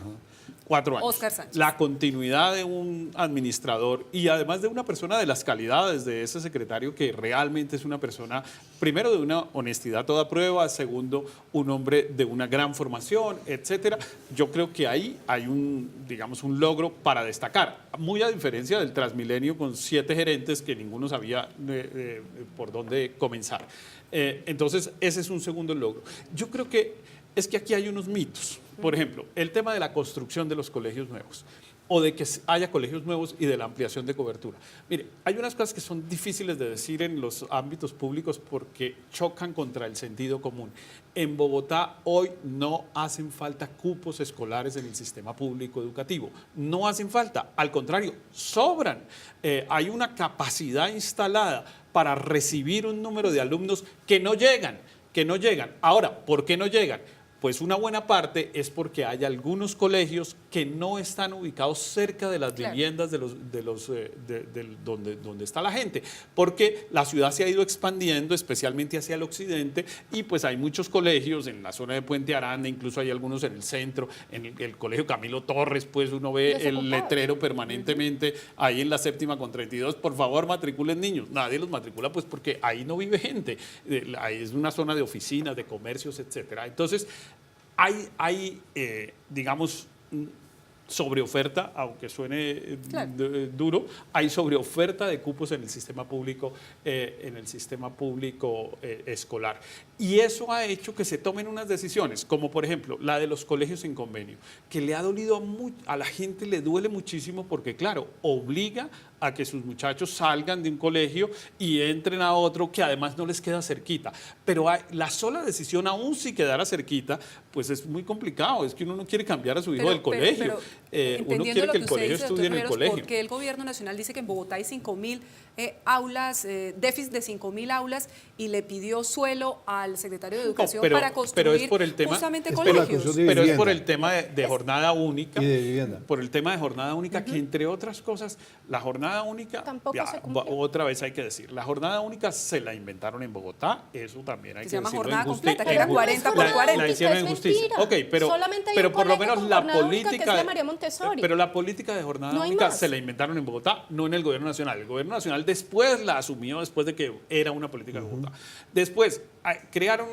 4 años. Óscar Sánchez. La continuidad de un administrador y además de una persona de las calidades de ese secretario que realmente es una persona, primero, de una honestidad toda prueba, segundo, un hombre de una gran formación, etcétera. Yo creo que ahí hay un logro para destacar, muy a diferencia del Transmilenio con 7 gerentes que ninguno sabía por dónde comenzar. Entonces, ese es un segundo logro. Yo creo que es que aquí hay unos mitos. Por ejemplo, el tema de la construcción de los colegios nuevos o de que haya colegios nuevos y de la ampliación de cobertura. Mire, hay unas cosas que son difíciles de decir en los ámbitos públicos porque chocan contra el sentido común. En Bogotá hoy no hacen falta cupos escolares en el sistema público educativo. No hacen falta, al contrario, sobran. Hay una capacidad instalada para recibir un número de alumnos que no llegan. Ahora, ¿por qué no llegan? Pues una buena parte es porque hay algunos colegios que no están ubicados cerca de las viviendas donde está la gente, porque la ciudad se ha ido expandiendo, especialmente hacia el occidente, y pues hay muchos colegios en la zona de Puente Aranda, incluso hay algunos en el centro, en el colegio Camilo Torres, pues uno ve el letrero permanentemente ahí en la 7ª con 32, por favor matriculen niños. Nadie los matricula pues porque ahí no vive gente, ahí es una zona de oficinas, de comercios, etcétera. Entonces, hay digamos, sobreoferta, aunque suene duro, hay sobreoferta de cupos en el sistema público, escolar. Y eso ha hecho que se tomen unas decisiones, como por ejemplo la de los colegios en convenio, que le ha dolido a la gente, le duele muchísimo porque, claro, obliga a que sus muchachos salgan de un colegio y entren a otro que además no les queda cerquita. Pero la sola decisión, aún si quedara cerquita, pues es muy complicado. Es que uno no quiere cambiar a su hijo del colegio. Uno quiere que el colegio estudie en el colegio. Porque el gobierno nacional dice que en Bogotá hay 5.000 aulas, déficit de 5.000 aulas, y le pidió suelo al secretario de Educación para construir justamente colegios. Pero es por el tema de jornada única. Y de vivienda. Por el tema de jornada única, que entre otras cosas, la jornada única, otra vez hay que decir, la jornada única se la inventaron en Bogotá, eso también hay que decirlo. Se llama jornada completa, que era 40 por 40. La hicieron en justicia. Ok, pero por lo menos la política, pero la política de jornada única se la inventaron en Bogotá, no en el gobierno nacional. El gobierno nacional después la asumió, después de que era una política de Bogotá. Después, crearon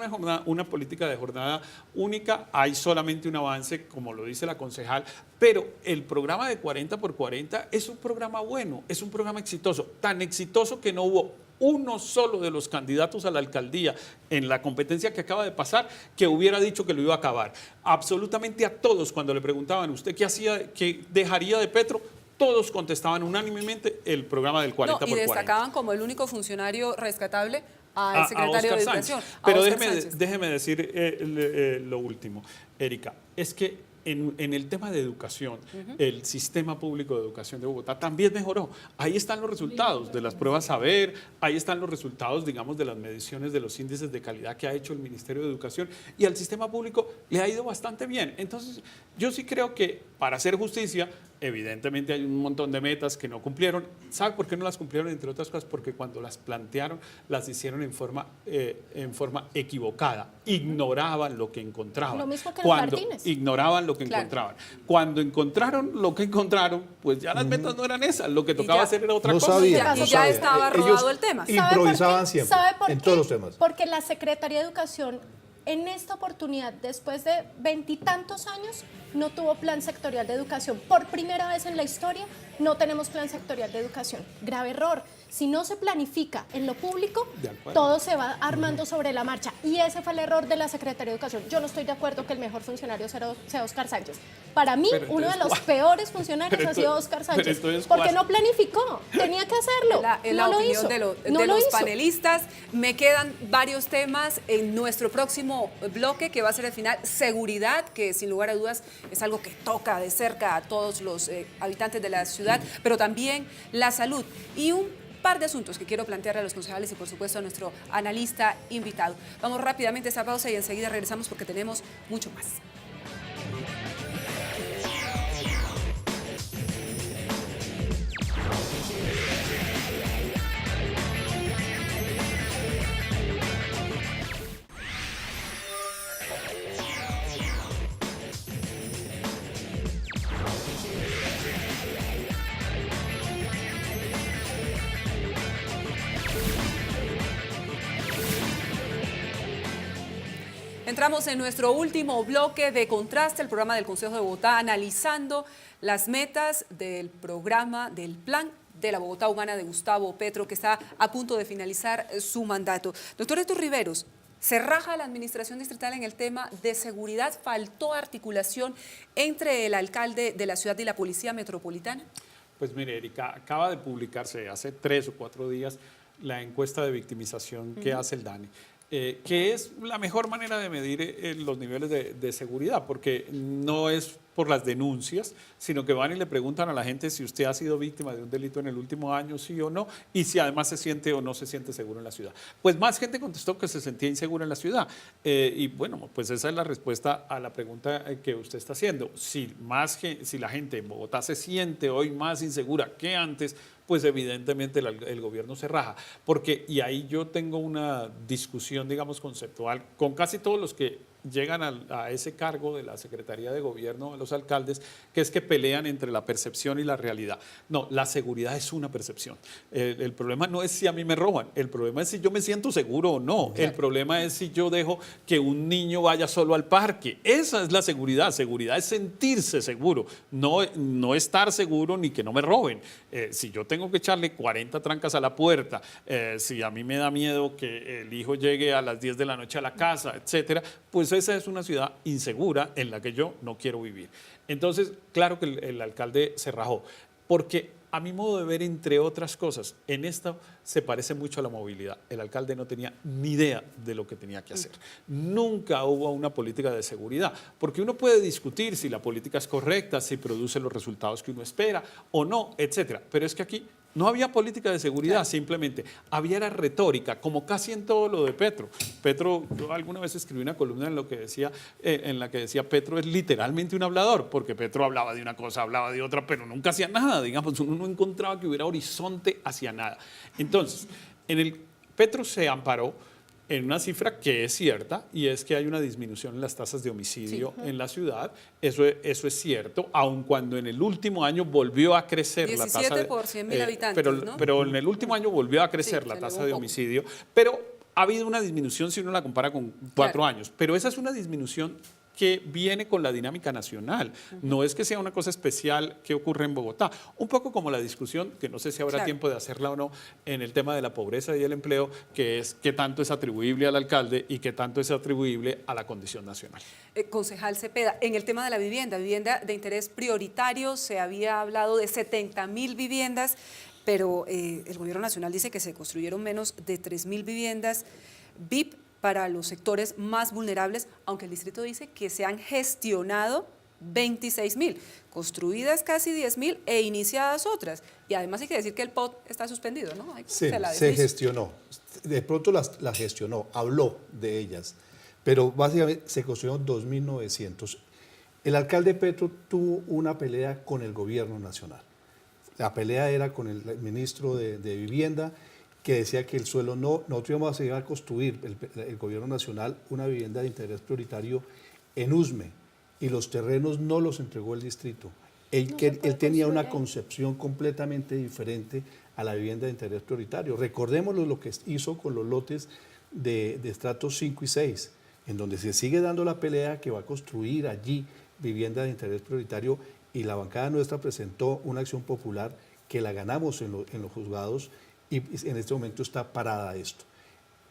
una política de jornada única, hay solamente un avance, como lo dice la concejal, pero el programa de 40 por 40 es un programa bueno, es un programa exitoso, tan exitoso que no hubo uno solo de los candidatos a la alcaldía en la competencia que acaba de pasar que hubiera dicho que lo iba a acabar. Absolutamente a todos, cuando le preguntaban, ¿usted qué hacía, qué dejaría de Petro? Todos contestaban unánimemente el programa del 40 por 40. Y destacaban como el único funcionario rescatable al secretario de Educación. Pero déjeme decir lo último, Erika, es que en el tema de educación, el sistema público de educación de Bogotá también mejoró. Ahí están los resultados de las pruebas Saber, ahí están los resultados, digamos, de las mediciones de los índices de calidad que ha hecho el Ministerio de Educación, y al sistema público le ha ido bastante bien. Entonces, yo sí creo que para hacer justicia, evidentemente hay un montón de metas que no cumplieron. ¿Sabe por qué no las cumplieron? Entre otras cosas, porque cuando las plantearon, las hicieron en forma equivocada. Ignoraban lo que encontraban. Lo mismo que los Cuando jardines. ignoraban lo que Claro. encontraban. Cuando encontraron lo que encontraron, pues ya las metas no eran esas. Lo que tocaba ya hacer era otra No cosa. sabía, Y no ya sabía. estaba Ellos rodado el tema. ¿Sabe por qué? improvisaban siempre, ¿Sabe por en qué? todos los temas. Porque la Secretaría de Educación, en esta oportunidad, después de 20 y tantos años, no tuvo plan sectorial de educación. Por primera vez en la historia, no tenemos plan sectorial de educación. Grave error. Si no se planifica en lo público, De acuerdo. todo se va armando sobre la marcha. Y ese fue el error de la Secretaría de Educación. Yo no estoy de acuerdo que el mejor funcionario sea Óscar Sánchez. Para mí, Pero uno de entonces, los peores funcionarios pero ha sido entonces- Óscar pero Sánchez. entonces, Porque ¿cuál? no planificó. Tenía que hacerlo. La no lo opinión hizo. de, No de lo los hizo. panelistas. Me quedan varios temas en nuestro próximo bloque, que va a ser el final. Seguridad, que sin lugar a dudas es algo que toca de cerca a todos los habitantes de la ciudad, pero también la salud. Y un par de asuntos que quiero plantear a los concejales y por supuesto a nuestro analista invitado. Vamos rápidamente a esta pausa y enseguida regresamos porque tenemos mucho más. Entramos en nuestro último bloque de Contraste, el programa del Consejo de Bogotá, analizando las metas del programa, del plan de la Bogotá Humana de Gustavo Petro, que está a punto de finalizar su mandato. Doctor Héctor Riveros, ¿se raja la administración distrital en el tema de seguridad? ¿Faltó articulación entre el alcalde de la ciudad y la policía metropolitana? Pues mire, Erika, acaba de publicarse hace 3 o 4 días la encuesta de victimización que hace el DANE. Que es la mejor manera de medir los niveles de seguridad, porque no es por las denuncias, sino que van y le preguntan a la gente si usted ha sido víctima de un delito en el último año, sí o no, y si además se siente o no se siente seguro en la ciudad. Pues más gente contestó que se sentía insegura en la ciudad. Y bueno, pues esa es la respuesta a la pregunta que usted está haciendo. Si la gente en Bogotá se siente hoy más insegura que antes, pues evidentemente el gobierno se raja. Porque, y ahí yo tengo una discusión, digamos, conceptual con casi todos los que llegan a ese cargo de la Secretaría de Gobierno, a los alcaldes, que es que pelean entre la percepción y la realidad. No, la seguridad es una percepción. El problema no es si a mí me roban, el problema es si yo me siento seguro o no. El problema es si yo dejo que un niño vaya solo al parque. Esa es la seguridad. Seguridad es sentirse seguro, no estar seguro ni que no me roben. Si yo tengo que echarle 40 trancas a la puerta, si a mí me da miedo que el hijo llegue a las 10 de la noche a la casa, etcétera, pues esa es una ciudad insegura en la que yo no quiero vivir. Entonces, claro que el alcalde se rajó, porque a mi modo de ver, entre otras cosas, en esto se parece mucho a la movilidad. El alcalde no tenía ni idea de lo que tenía que hacer. Nunca hubo una política de seguridad, porque uno puede discutir si la política es correcta, si produce los resultados que uno espera o no, etcétera. Pero es que aquí no había política de seguridad, simplemente había era retórica, como casi en todo lo de Petro. Petro, yo alguna vez escribí una columna en la que decía Petro es literalmente un hablador, porque Petro hablaba de una cosa, hablaba de otra, pero nunca hacía nada, digamos, uno no encontraba que hubiera horizonte hacia nada. Entonces, Petro se amparó en una cifra que es cierta, y es que hay una disminución en las tasas de homicidio en la ciudad. Eso es cierto, aun cuando en el último año volvió a crecer la tasa 17 por 100.000 habitantes, ¿no? pero en el último año volvió a crecer Sí, la se tasa elevó de un poco. homicidio, pero ha habido una disminución si uno la compara con 4 Claro. años, pero esa es una disminución que viene con la dinámica nacional. No es que sea una cosa especial que ocurre en Bogotá. Un poco como la discusión, que no sé si habrá Claro. tiempo de hacerla o no, en el tema de la pobreza y el empleo, que es qué tanto es atribuible al alcalde y qué tanto es atribuible a la condición nacional. Concejal Cepeda, en el tema de la vivienda de interés prioritario, se había hablado de 70.000 viviendas, pero el gobierno nacional dice que se construyeron menos de 3.000 viviendas VIP para los sectores más vulnerables, aunque el distrito dice que se han gestionado 26.000, construidas casi 10.000 e iniciadas otras. Y además hay que decir que el POT está suspendido, ¿no? Sí, la se deshizo. gestionó. De pronto las gestionó, habló de ellas, pero básicamente se construyeron 2.900. El alcalde Petro tuvo una pelea con el gobierno nacional. La pelea era con el ministro de Vivienda, que decía que el suelo nosotros íbamos a llegar a construir, el gobierno nacional, una vivienda de interés prioritario en Usme, y los terrenos no los entregó el distrito. Él tenía una concepción completamente diferente a la vivienda de interés prioritario. Recordémoslo lo que hizo con los lotes de estratos 5 y 6, en donde se sigue dando la pelea que va a construir allí vivienda de interés prioritario, y la bancada nuestra presentó una acción popular que la ganamos en los juzgados, y en este momento está parada esto.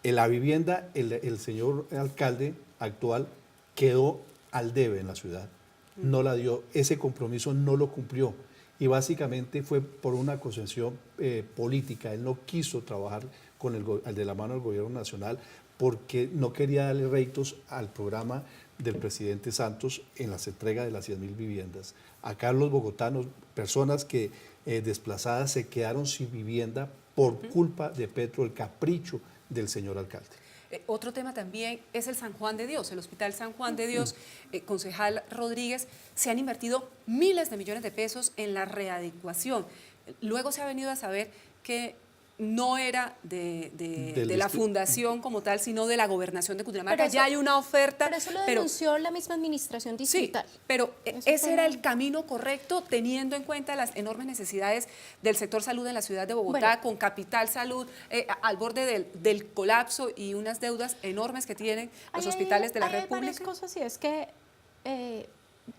En la vivienda, el señor alcalde actual quedó al debe en la ciudad, no la dio, ese compromiso no lo cumplió, y básicamente fue por una concesión política. Él no quiso trabajar de la mano del gobierno nacional porque no quería darle réditos al programa del presidente Santos en las entregas de las 100.000 viviendas. Acá los bogotanos, personas que desplazadas, se quedaron sin vivienda por culpa de Petro, el capricho del señor alcalde. Otro tema también es el San Juan de Dios, el Hospital San Juan de Dios. Concejal Rodríguez, se han invertido miles de millones de pesos en la readecuación. Luego se ha venido a saber que no era de la fundación como tal, sino de la gobernación de Cundinamarca. Ya hay una oferta. Pero eso lo denunció la misma administración distrital. Sí, pero ese era el camino correcto, teniendo en cuenta las enormes necesidades del sector salud en la ciudad de Bogotá, con Capital Salud al borde del colapso y unas deudas enormes que tienen los hospitales de la República. Hay varias cosas, y es que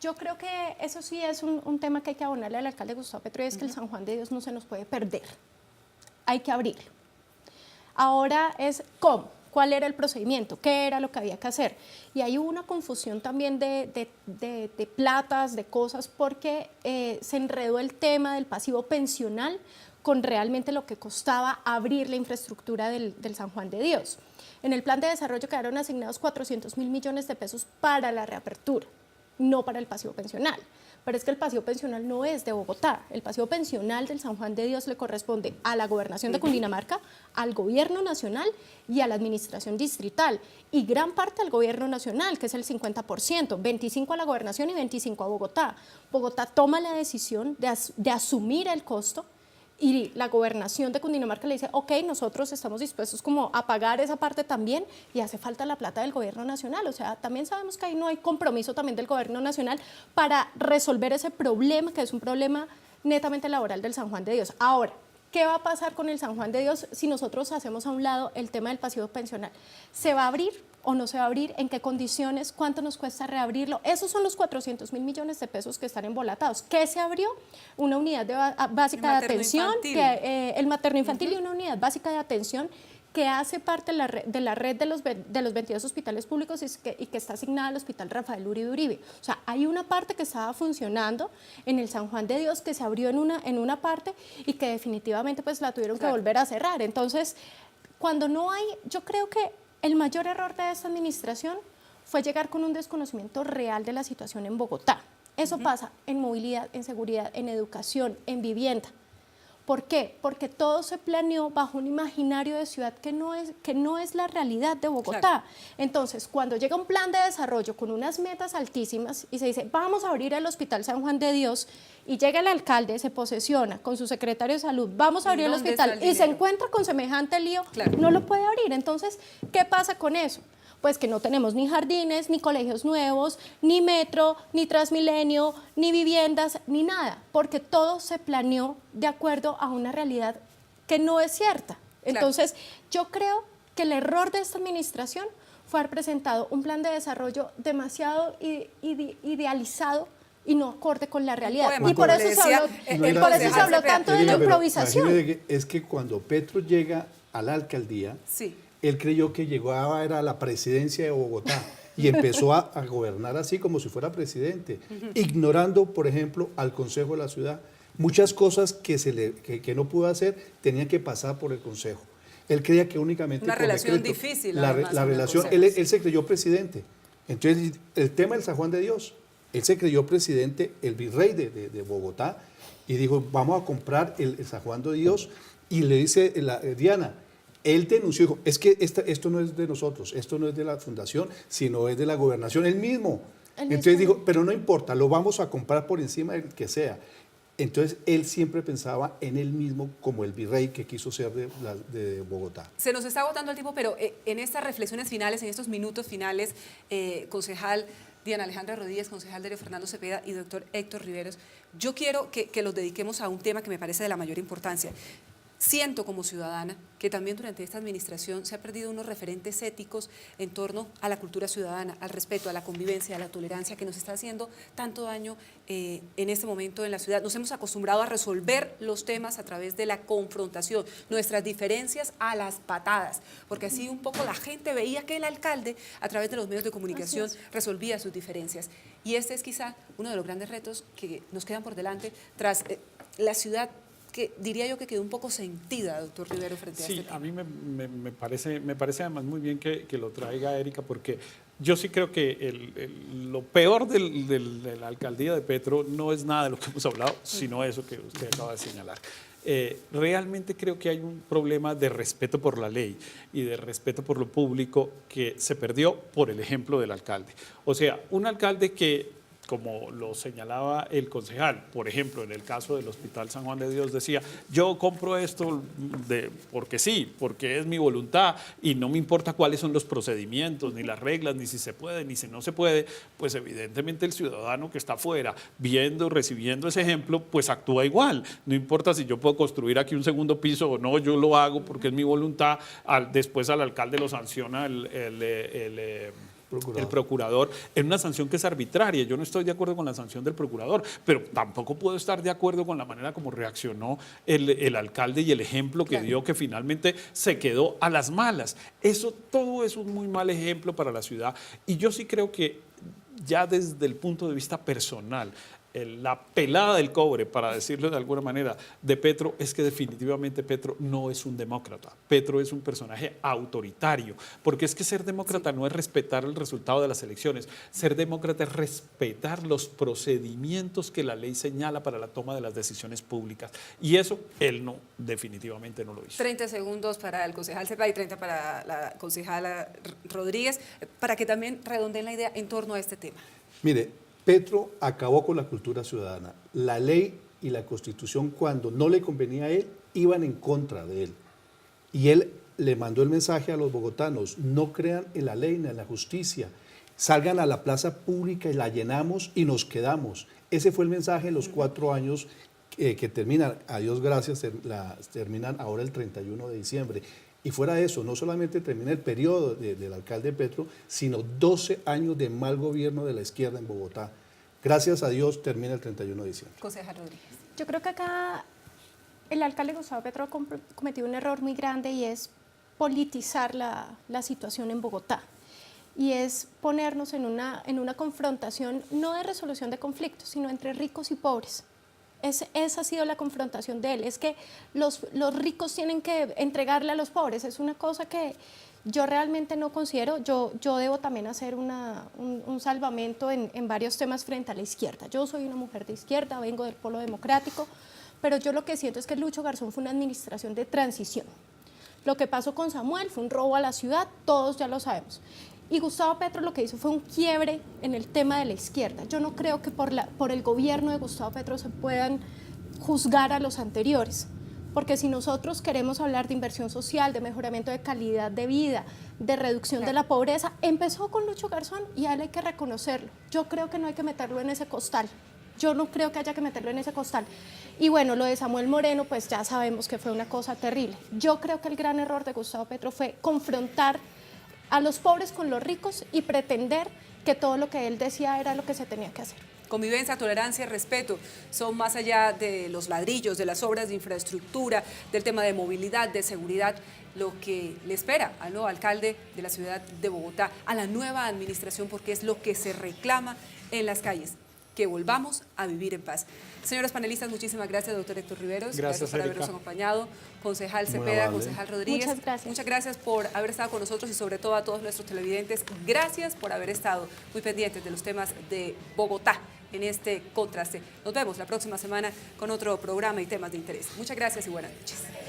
yo creo que eso sí es un tema que hay que abonarle al alcalde Gustavo Petro, y es que el San Juan de Dios no se nos puede perder. Hay que abrirlo. Ahora es ¿cómo? ¿Cuál era el procedimiento? ¿Qué era lo que había que hacer? Y hay una confusión también de platas, de cosas, porque se enredó el tema del pasivo pensional con realmente lo que costaba abrir la infraestructura del San Juan de Dios. En el plan de desarrollo quedaron asignados 400.000 millones de pesos para la reapertura, no para el pasivo pensional. Pero es que el pasivo pensional no es de Bogotá. El pasivo pensional del San Juan de Dios le corresponde a la gobernación de Cundinamarca, al gobierno nacional y a la administración distrital. Y gran parte al gobierno nacional, que es el 50%, 25% a la gobernación y 25% a Bogotá. Bogotá toma la decisión de asumir el costo, y la gobernación de Cundinamarca le dice, ok, nosotros estamos dispuestos como a pagar esa parte también, y hace falta la plata del gobierno nacional. O sea, también sabemos que ahí no hay compromiso también del gobierno nacional para resolver ese problema, que es un problema netamente laboral del San Juan de Dios. Ahora, ¿qué va a pasar con el San Juan de Dios si nosotros hacemos a un lado el tema del pasivo pensional? ¿Se va a abrir o no se va a abrir? ¿En qué condiciones? ¿Cuánto nos cuesta reabrirlo? Esos son los 400.000 millones de pesos que están embolatados. ¿Qué se abrió? Una unidad básica de atención, el materno infantil, y una unidad básica de atención que hace parte de la red de los 22 hospitales públicos y que está asignada al Hospital Rafael Uribe Uribe. O sea, hay una parte que estaba funcionando en el San Juan de Dios, que se abrió en una parte, y que definitivamente pues la tuvieron que volver a cerrar. Entonces, cuando no hay, yo creo que el mayor error de esta administración fue llegar con un desconocimiento real de la situación en Bogotá. Eso pasa en movilidad, en seguridad, en educación, en vivienda. ¿Por qué? Porque todo se planeó bajo un imaginario de ciudad que no es la realidad de Bogotá. Claro. Entonces, cuando llega un plan de desarrollo con unas metas altísimas y se dice, vamos a abrir el Hospital San Juan de Dios, y llega el alcalde, se posesiona con su secretario de salud, vamos a abrir el hospital, y se encuentra con semejante lío, claro, no lo puede abrir. Entonces, ¿qué pasa con eso? Pues que no tenemos ni jardines, ni colegios nuevos, ni metro, ni Transmilenio, ni viviendas, ni nada, porque todo se planeó de acuerdo a una realidad que no es cierta. Entonces, yo creo que el error de esta administración fue haber presentado un plan de desarrollo demasiado idealizado y no acorde con la realidad. Y por eso se habló tanto de la improvisación. Es que cuando Petro llega a la alcaldía, sí, él creyó que llegaba a la presidencia de Bogotá y empezó a gobernar así como si fuera presidente, ignorando, por ejemplo, al Consejo de la Ciudad. Muchas cosas que no pudo hacer tenían que pasar por el Consejo. Él creía que únicamente una relación difícil. La relación, él se creyó presidente. Entonces, el tema del San Juan de Dios, Él se creyó presidente, el virrey de Bogotá, y dijo, vamos a comprar el San Juan de Dios, y le dice Diana, él denunció, dijo, es que esto no es de nosotros, esto no es de la fundación, sino es de la gobernación, él mismo. Entonces dijo, pero no importa, lo vamos a comprar por encima del que sea. Entonces él siempre pensaba en él mismo como el virrey que quiso ser de Bogotá. Se nos está agotando el tiempo, pero en estas reflexiones finales, en estos minutos finales, concejal Diana Alejandra Rodríguez, concejal Darío Fernando Cepeda y doctor Héctor Riveros, yo quiero que los dediquemos a un tema que me parece de la mayor importancia. Siento como ciudadana que también durante esta administración se ha perdido unos referentes éticos en torno a la cultura ciudadana, al respeto, a la convivencia, a la tolerancia que nos está haciendo tanto daño en este momento en la ciudad. Nos hemos acostumbrado a resolver los temas a través de la confrontación, nuestras diferencias a las patadas, porque así un poco la gente veía que el alcalde a través de los medios de comunicación resolvía sus diferencias. Y este es quizá uno de los grandes retos que nos quedan por delante tras la ciudad que diría yo que quedó un poco sentida, doctor Rivero, frente a este tema. Sí, a mí me parece además muy bien que lo traiga Erika, porque yo sí creo que lo peor de la alcaldía de Petro no es nada de lo que hemos hablado, sino eso que usted acaba de señalar. Realmente creo que hay un problema de respeto por la ley y de respeto por lo público que se perdió por el ejemplo del alcalde. O sea, un alcalde que, como lo señalaba el concejal, por ejemplo, en el caso del Hospital San Juan de Dios, decía, yo compro esto porque sí, porque es mi voluntad y no me importa cuáles son los procedimientos, ni las reglas, ni si se puede, ni si no se puede, pues evidentemente el ciudadano que está afuera viendo, recibiendo ese ejemplo, pues actúa igual. No importa si yo puedo construir aquí un segundo piso o no, yo lo hago porque es mi voluntad. Después al alcalde lo sanciona el procurador en una sanción que es arbitraria. Yo no estoy de acuerdo con la sanción del procurador, pero tampoco puedo estar de acuerdo con la manera como reaccionó el alcalde y el ejemplo que dio, que finalmente se quedó a las malas. Todo es un muy mal ejemplo para la ciudad, y yo sí creo que ya desde el punto de vista personal, la pelada del cobre, para decirlo de alguna manera, de Petro es que definitivamente Petro no es un demócrata. Petro es un personaje autoritario, porque es que ser demócrata no es respetar el resultado de las elecciones. Ser demócrata es respetar los procedimientos que la ley señala para la toma de las decisiones públicas. Y eso él definitivamente no lo hizo. 30 segundos para el concejal Cepeda y 30 para la concejala Rodríguez, para que también redondeen la idea en torno a este tema. Mire, Petro acabó con la cultura ciudadana. La ley y la Constitución, cuando no le convenía a él, iban en contra de él. Y él le mandó el mensaje a los bogotanos, no crean en la ley ni en la justicia, salgan a la plaza pública y la llenamos y nos quedamos. Ese fue el mensaje en los 4 años que terminan, a Dios gracias, terminan ahora el 31 de diciembre. Y fuera de eso, no solamente termina el periodo del alcalde Petro, sino 12 años de mal gobierno de la izquierda en Bogotá. Gracias a Dios termina el 31 de diciembre. Concejal Rodríguez. Yo creo que acá el alcalde Gustavo Petro ha cometido un error muy grande, y es politizar la situación en Bogotá. Y es ponernos en una confrontación no de resolución de conflictos, sino entre ricos y pobres. Esa ha sido la confrontación de él, es que los ricos tienen que entregarle a los pobres. Es una cosa que yo realmente no considero. Yo debo también hacer un salvamento en varios temas frente a la izquierda. Yo soy una mujer de izquierda, vengo del polo democrático, pero yo lo que siento es que Lucho Garzón fue una administración de transición. Lo que pasó con Samuel fue un robo a la ciudad, todos ya lo sabemos. Y Gustavo Petro lo que hizo fue un quiebre en el tema de la izquierda. Yo no creo que por el gobierno de Gustavo Petro se puedan juzgar a los anteriores, porque si nosotros queremos hablar de inversión social, de mejoramiento de calidad de vida, de reducción de la pobreza, empezó con Lucho Garzón y a él hay que reconocerlo. Yo creo que no hay que meterlo en ese costal. Yo no creo que haya que meterlo en ese costal. Y bueno, lo de Samuel Moreno, pues ya sabemos que fue una cosa terrible. Yo creo que el gran error de Gustavo Petro fue confrontar a los pobres con los ricos y pretender que todo lo que él decía era lo que se tenía que hacer. Convivencia, tolerancia, respeto son más allá de los ladrillos, de las obras de infraestructura, del tema de movilidad, de seguridad, lo que le espera al nuevo alcalde de la ciudad de Bogotá, a la nueva administración, porque es lo que se reclama en las calles. que volvamos a vivir en paz. Señores panelistas, muchísimas gracias, doctor Héctor Riveros. Gracias, por Erika. habernos acompañado. Concejal Muy Cepeda, amable. concejal Rodríguez. Muchas gracias. Muchas gracias por haber estado con nosotros y sobre todo a todos nuestros televidentes. Gracias por haber estado muy pendientes de los temas de Bogotá en este contraste. Nos vemos la próxima semana con otro programa y temas de interés. Muchas gracias y buenas noches.